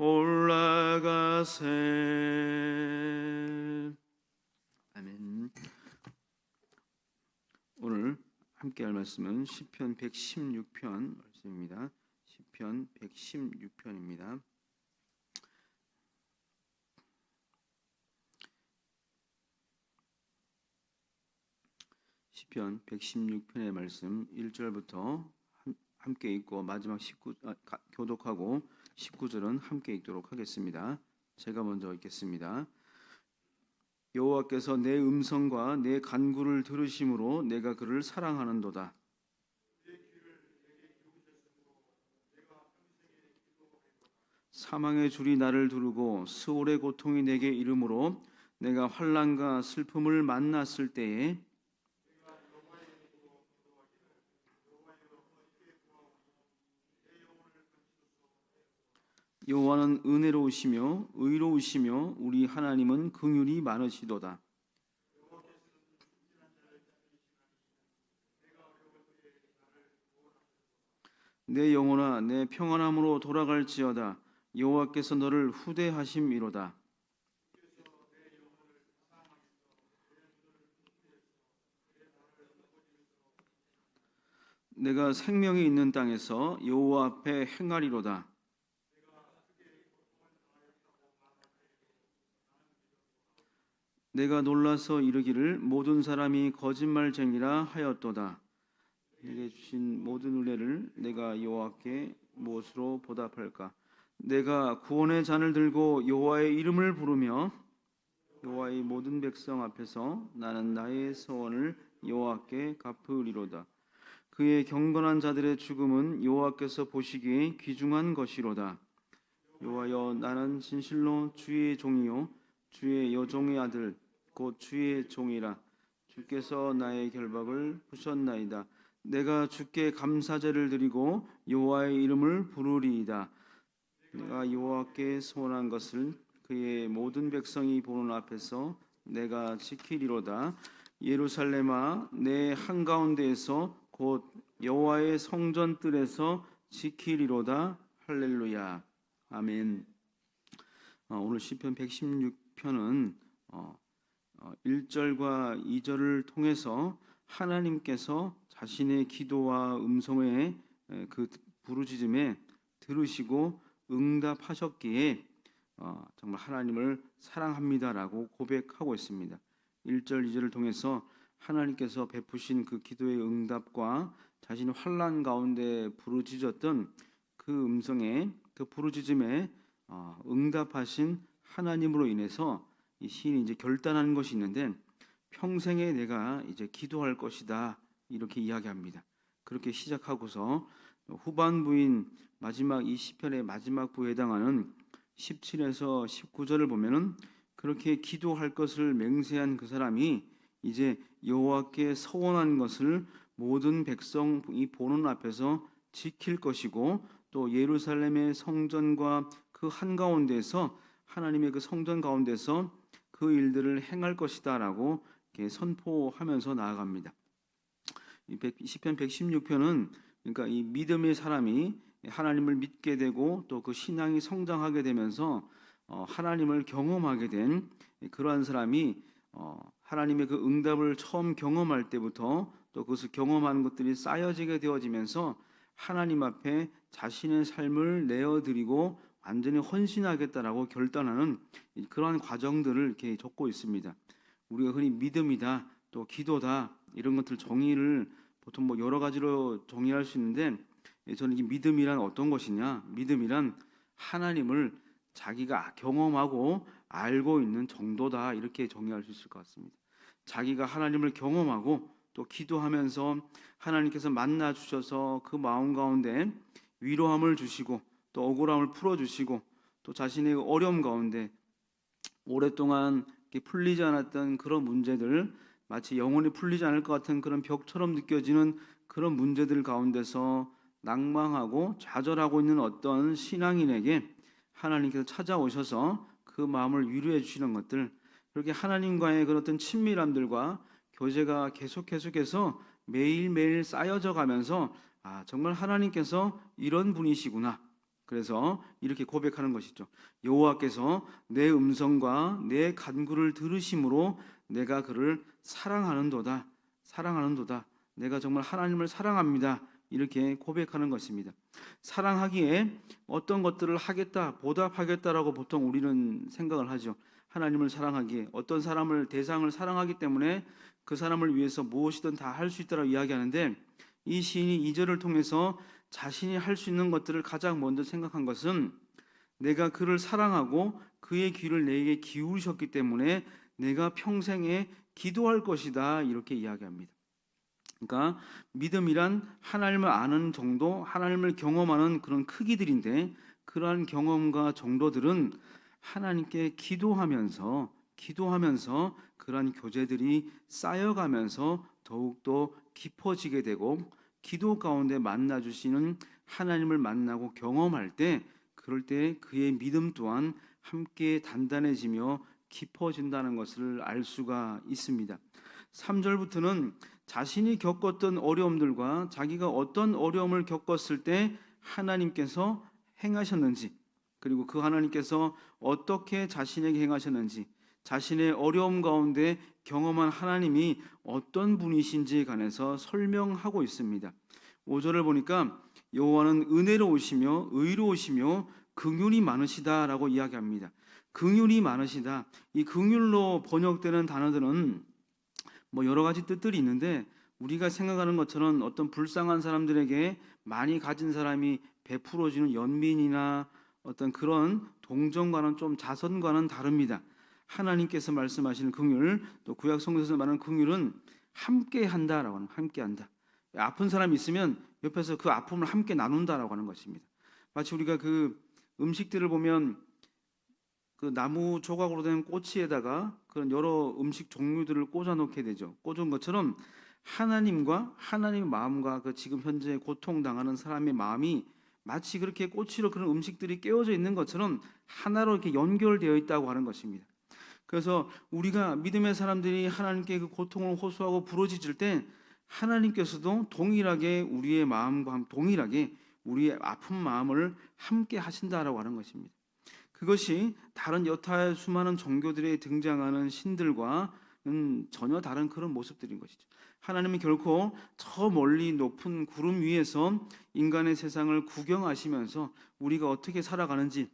올라가세. 아멘. 오늘 함께 할 말씀은 시편 116편 말씀입니다. 시편 116편입니다. 시편 116편의 말씀 1절부터 함께 읽고 마지막 교독하고 19절은 함께 읽도록 하겠습니다. 제가 먼저 읽겠습니다. 여호와께서 내 음성과 내 간구를 들으심으로 내가 그를 사랑하는도다. 사망의 줄이 나를 두르고 스올의 고통이 내게 이르므로 내가 환난과 슬픔을 만났을 때에 여호와는 은혜로우시며 의로우시며 우리 하나님은 긍휼이 많으시도다. 내 영혼아 내 평안함으로 돌아갈지어다. 여호와께서 너를 후대하심이로다. 내가 생명이 있는 땅에서 여호와 앞에 행하리로다. 내가 놀라서 이르기를 모든 사람이 거짓말쟁이라 하였도다. 내게 주신 모든 은혜를 내가 여호와께 무엇으로 보답할까? 내가 구원의 잔을 들고 여호와의 이름을 부르며 여호와의 모든 백성 앞에서 나는 나의 소원을 여호와께 갚으리로다. 그의 경건한 자들의 죽음은 여호와께서 보시기에 귀중한 것이로다. 여호와여 나는 진실로 주의 종이요 주의 여종의 아들 곧 주의 종이라. 주께서 나의 결박을 푸셨나이다. 내가 주께 감사제를 드리고 여호와의 이름을 부르리이다. 내가 여호와께 소원한 것을 그의 모든 백성이 보는 앞에서 내가 지키리로다. 예루살렘아 내 한가운데에서 곧 여호와의 성전 뜰에서 지키리로다. 할렐루야. 아멘. 오늘 시편 116편은 1절과 2절을 통해서 하나님께서 자신의 기도와 음성의 그 부르짖음에 들으시고 응답하셨기에 정말 하나님을 사랑합니다라고 고백하고 있습니다. 1절, 2절을 통해서 하나님께서 베푸신 그 기도의 응답과 자신의 환난 가운데 부르짖었던 그 음성의 그 부르짖음에 응답하신 하나님으로 인해서 이 시인이 이제 결단하는 것이 있는데 평생에 내가 이제 기도할 것이다 이렇게 이야기합니다. 그렇게 시작하고서 후반부인 마지막 이 시편의 마지막 부에 해당하는 17에서 19절을 보면은 그렇게 기도할 것을 맹세한 그 사람이 이제 여호와께 서원한 것을 모든 백성이 보는 앞에서 지킬 것이고 또 예루살렘의 성전과 그 한가운데서 하나님의 그 성전 가운데서 그 일들을 행할 것이다라고 이렇게 선포하면서 나아갑니다. 시편 116편은 그러니까 이 믿음의 사람이 하나님을 믿게 되고 또 그 신앙이 성장하게 되면서 하나님을 경험하게 된 그러한 사람이 하나님의 그 응답을 처음 경험할 때부터 또 그것을 경험하는 것들이 쌓여지게 되어지면서 하나님 앞에 자신의 삶을 내어드리고 완전히 헌신하겠다라고 결단하는 그러한 과정들을 이렇게 적고 있습니다. 우리가 흔히 믿음이다, 또 기도다 이런 것들 정의를 보통 뭐 여러 가지로 정의할 수 있는데 저는 이 믿음이란 어떤 것이냐? 믿음이란 하나님을 자기가 경험하고 알고 있는 정도다 이렇게 정의할 수 있을 것 같습니다. 자기가 하나님을 경험하고 또 기도하면서 하나님께서 만나 주셔서 그 마음 가운데 위로함을 주시고 또 억울함을 풀어주시고 또 자신의 어려움 가운데 오랫동안 풀리지 않았던 그런 문제들 마치 영원히 풀리지 않을 것 같은 그런 벽처럼 느껴지는 그런 문제들 가운데서 낭망하고 좌절하고 있는 어떤 신앙인에게 하나님께서 찾아오셔서 그 마음을 위로해 주시는 것들 그렇게 하나님과의 그런 어떤 친밀함들과 교제가 계속해서 매일매일 쌓여져 가면서 정말 하나님께서 이런 분이시구나 그래서 이렇게 고백하는 것이죠. 여호와께서 내 음성과 내 간구를 들으심으로 내가 그를 사랑하는도다. 사랑하는도다. 내가 정말 하나님을 사랑합니다. 이렇게 고백하는 것입니다. 사랑하기에 어떤 것들을 하겠다, 보답하겠다라고 보통 우리는 생각을 하죠. 하나님을 사랑하기에 어떤 사람을 대상을 사랑하기 때문에 그 사람을 위해서 무엇이든 다 할 수 있다라고 이야기하는데, 이 시인이 2절을 통해서 자신이 할 수 있는 것들을 가장 먼저 생각한 것은 내가 그를 사랑하고 그의 귀를 내게 기울이셨기 때문에 내가 평생에 기도할 것이다, 이렇게 이야기합니다. 그러니까 믿음이란 하나님을 아는 정도, 하나님을 경험하는 그런 크기들인데, 그러한 경험과 정도들은 하나님께 기도하면서 그러한 교제들이 쌓여가면서 더욱더 깊어지게 되고, 기도 가운데 만나 주시는 하나님을 만나고 경험할 때, 그럴 때 그의 믿음 또한 함께 단단해지며 깊어진다는 것을 알 수가 있습니다. 3절부터는 자신이 겪었던 어려움들과 자기가 어떤 어려움을 겪었을 때 하나님께서 행하셨는지, 그리고 그 하나님께서 어떻게 자신에게 행하셨는지, 자신의 어려움 가운데 경험한 하나님이 어떤 분이신지에 관해서 설명하고 있습니다. 5절을 보니까 여호와는 은혜로우시며 의로우시며 긍휼이 많으시다라고 이야기합니다. 긍휼이 많으시다. 이 긍휼로 번역되는 단어들은 여러 가지 뜻들이 있는데, 우리가 생각하는 것처럼 어떤 불쌍한 사람들에게 많이 가진 사람이 베풀어주는 연민이나 어떤 그런 동정과는 좀 자선과는 다릅니다. 하나님께서 말씀하시는 긍휼, 또 구약 성경에서 말하는 긍휼은 함께 한다라고 하는, 함께 한다. 아픈 사람이 있으면 옆에서 그 아픔을 함께 나눈다라고 하는 것입니다. 마치 우리가 그 음식들을 보면 그 나무 조각으로 된 꼬치에다가 그런 여러 음식 종류들을 꽂아 놓게 되죠. 꽂은 것처럼 하나님과 하나님의 마음과 그 지금 현재 고통당하는 사람의 마음이 마치 그렇게 꼬치로 그런 음식들이 깨어져 있는 것처럼 하나로 이렇게 연결되어 있다고 하는 것입니다. 그래서 우리가 믿음의 사람들이 하나님께 그 고통을 호소하고 부르짖을 때 하나님께서도 동일하게 우리의 마음과 동일하게 우리의 아픈 마음을 함께 하신다라고 하는 것입니다. 그것이 다른 여타의 수많은 종교들에 등장하는 신들과는 전혀 다른 그런 모습들인 것이죠. 하나님은 결코 저 멀리 높은 구름 위에서 인간의 세상을 구경하시면서 우리가 어떻게 살아가는지,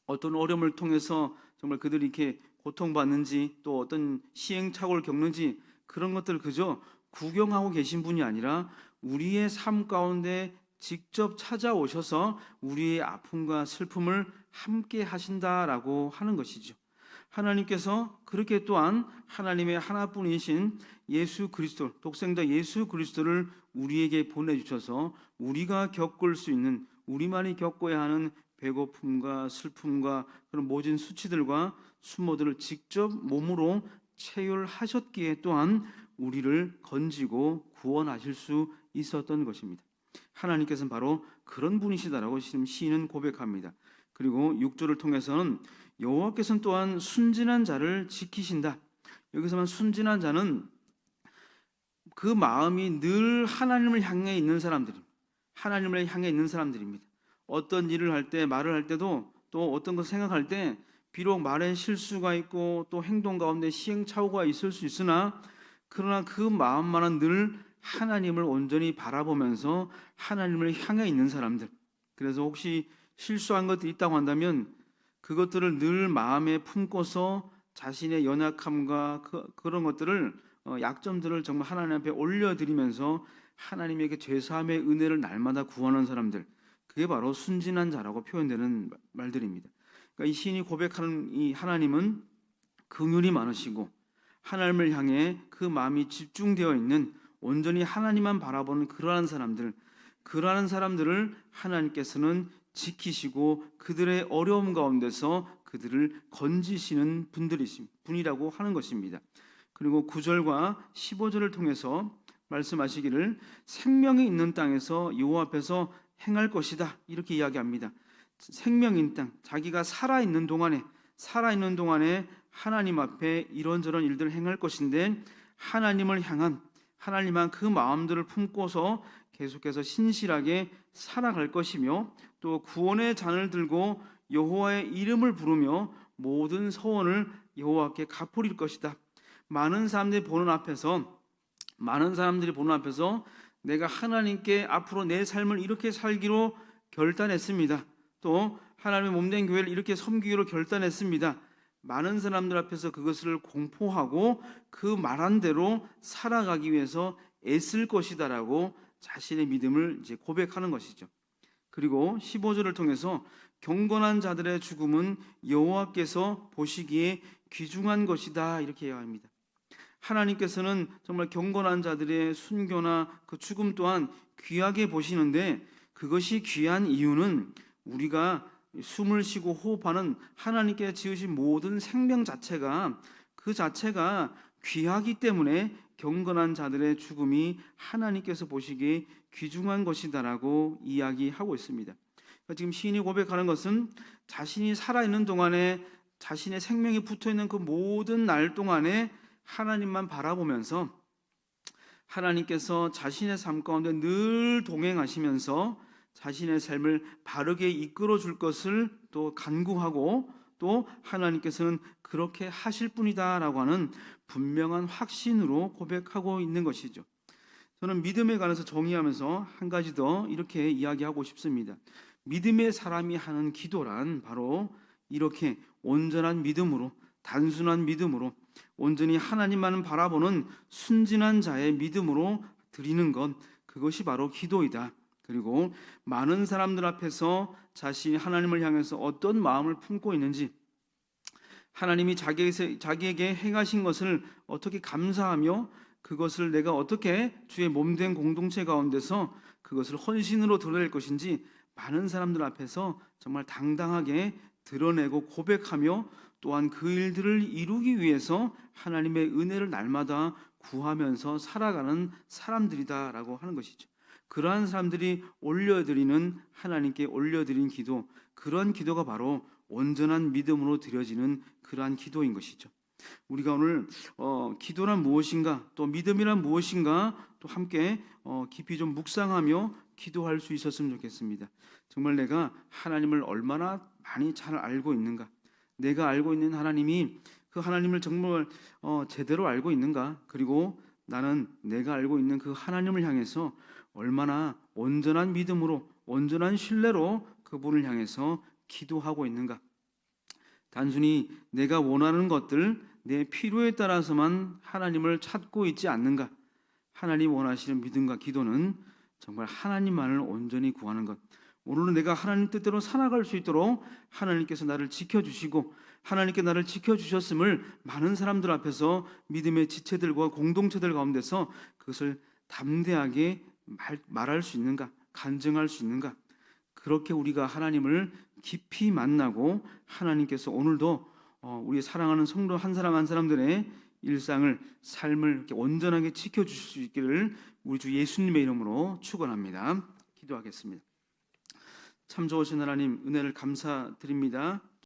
어떤 어려움을 통해서 정말 그들이 이렇게 고통받는지, 또 어떤 시행착오를 겪는지, 그런 것들을 그저 구경하고 계신 분이 아니라 우리의 삶 가운데 직접 찾아오셔서 우리의 아픔과 슬픔을 함께 하신다라고 하는 것이죠. 하나님께서 그렇게 또한 하나님의 하나뿐이신 예수 그리스도, 독생자 예수 그리스도를 우리에게 보내주셔서 우리가 겪을 수 있는, 우리만이 겪어야 하는 배고픔과 슬픔과 그런 모진 수치들과 수모들을 직접 몸으로 체휼하셨기에 또한 우리를 건지고 구원하실 수 있었던 것입니다. 하나님께서는 바로 그런 분이시다라고 시인은 고백합니다. 그리고 6절을 통해서는 여호와께서는 또한 순진한 자를 지키신다. 여기서만 순진한 자는 그 마음이 늘 하나님을 향해 있는 사람들입니다. 하나님을 향해 있는 사람들입니다. 어떤 일을 할 때, 말을 할 때도, 또 어떤 것을 생각할 때 비록 말에 실수가 있고 또 행동 가운데 시행착오가 있을 수 있으나, 그러나 그 마음만은 늘 하나님을 온전히 바라보면서 하나님을 향해 있는 사람들. 그래서 혹시 실수한 것들이 있다고 한다면 그것들을 늘 마음에 품고서 자신의 연약함과 그런 것들을, 약점들을 정말 하나님 앞에 올려드리면서 하나님에게 죄사함의 은혜를 날마다 구하는 사람들, 그게 바로 순진한 자라고 표현되는 말들입니다. 그러니까 이 시인이 고백하는 이 하나님은 긍휼이 많으시고 하나님을 향해 그 마음이 집중되어 있는, 온전히 하나님만 바라보는 그러한 사람들을 하나님께서는 지키시고 그들의 어려움 가운데서 그들을 건지시는 분이라고 하는 것입니다. 그리고 9절과 15절을 통해서 말씀하시기를 생명이 있는 땅에서 여호와 앞에서 행할 것이다, 이렇게 이야기합니다. 생명인 땅, 자기가 살아있는 동안에 하나님 앞에 이런저런 일들을 행할 것인데, 하나님을 향한, 하나님한 그 마음들을 품고서 계속해서 신실하게 살아갈 것이며 또 구원의 잔을 들고 여호와의 이름을 부르며 모든 서원을 여호와께 갚으릴 것이다. 많은 사람들이 보는 앞에서 내가 하나님께 앞으로 내 삶을 이렇게 살기로 결단했습니다. 또 하나님의 몸된 교회를 이렇게 섬기기로 결단했습니다. 많은 사람들 앞에서 그것을 공포하고 그 말한 대로 살아가기 위해서 애쓸 것이다라고 자신의 믿음을 이제 고백하는 것이죠. 그리고 15절을 통해서 경건한 자들의 죽음은 여호와께서 보시기에 귀중한 것이다 이렇게 이야기합니다. 하나님께서는 정말 경건한 자들의 순교나 그 죽음 또한 귀하게 보시는데, 그것이 귀한 이유는 우리가 숨을 쉬고 호흡하는 하나님께 지으신 모든 생명 자체가 그 자체가 귀하기 때문에 경건한 자들의 죽음이 하나님께서 보시기에 귀중한 것이다라고 이야기하고 있습니다. 그러니까 지금 시인이 고백하는 것은 자신이 살아있는 동안에, 자신의 생명이 붙어있는 그 모든 날 동안에 하나님만 바라보면서 하나님께서 자신의 삶 가운데 늘 동행하시면서 자신의 삶을 바르게 이끌어 줄 것을 또 간구하고, 또 하나님께서는 그렇게 하실 분이다라고 하는 분명한 확신으로 고백하고 있는 것이죠. 저는 믿음에 관해서 정의하면서 한 가지 더 이렇게 이야기하고 싶습니다. 믿음의 사람이 하는 기도란 바로 이렇게 온전한 믿음으로, 단순한 믿음으로, 온전히 하나님만을 바라보는 순진한 자의 믿음으로 드리는 것, 그것이 바로 기도이다. 그리고 많은 사람들 앞에서 자신이 하나님을 향해서 어떤 마음을 품고 있는지, 하나님이 자기에게 행하신 것을 어떻게 감사하며 그것을 내가 어떻게 주의 몸된 공동체 가운데서 그것을 헌신으로 드러낼 것인지 많은 사람들 앞에서 정말 당당하게 드러내고 고백하며, 또한 그 일들을 이루기 위해서 하나님의 은혜를 날마다 구하면서 살아가는 사람들이다라고 하는 것이죠. 그러한 사람들이 올려드리는, 하나님께 올려드린 기도, 그러한 기도가 바로 온전한 믿음으로 드려지는 그러한 기도인 것이죠. 우리가 오늘 기도란 무엇인가, 또 믿음이란 무엇인가 또 함께 깊이 좀 묵상하며 기도할 수 있었으면 좋겠습니다. 정말 내가 하나님을 얼마나 많이 잘 알고 있는가, 내가 알고 있는 하나님이 그 하나님을 정말 제대로 알고 있는가, 그리고 나는 내가 알고 있는 그 하나님을 향해서 얼마나 온전한 믿음으로, 온전한 신뢰로 그분을 향해서 기도하고 있는가. 단순히 내가 원하는 것들, 내 필요에 따라서만 하나님을 찾고 있지 않는가. 하나님 원하시는 믿음과 기도는 정말 하나님만을 온전히 구하는 것. 오늘은 내가 하나님 뜻대로 살아갈 수 있도록 하나님께서 나를 지켜주시고, 하나님께 나를 지켜주셨음을 많은 사람들 앞에서 믿음의 지체들과 공동체들 가운데서 그것을 담대하게 말할 수 있는가, 간증할 수 있는가. 그렇게 우리가 하나님을 깊이 만나고 하나님께서 오늘도 우리 사랑하는 성도 한 사람 한 사람들의 일상을, 삶을 이렇게 온전하게 지켜주실 수 있기를 우리 주 예수님의 이름으로 축원합니다. 기도하겠습니다. 참 좋으신 하나님, 은혜를 감사드립니다.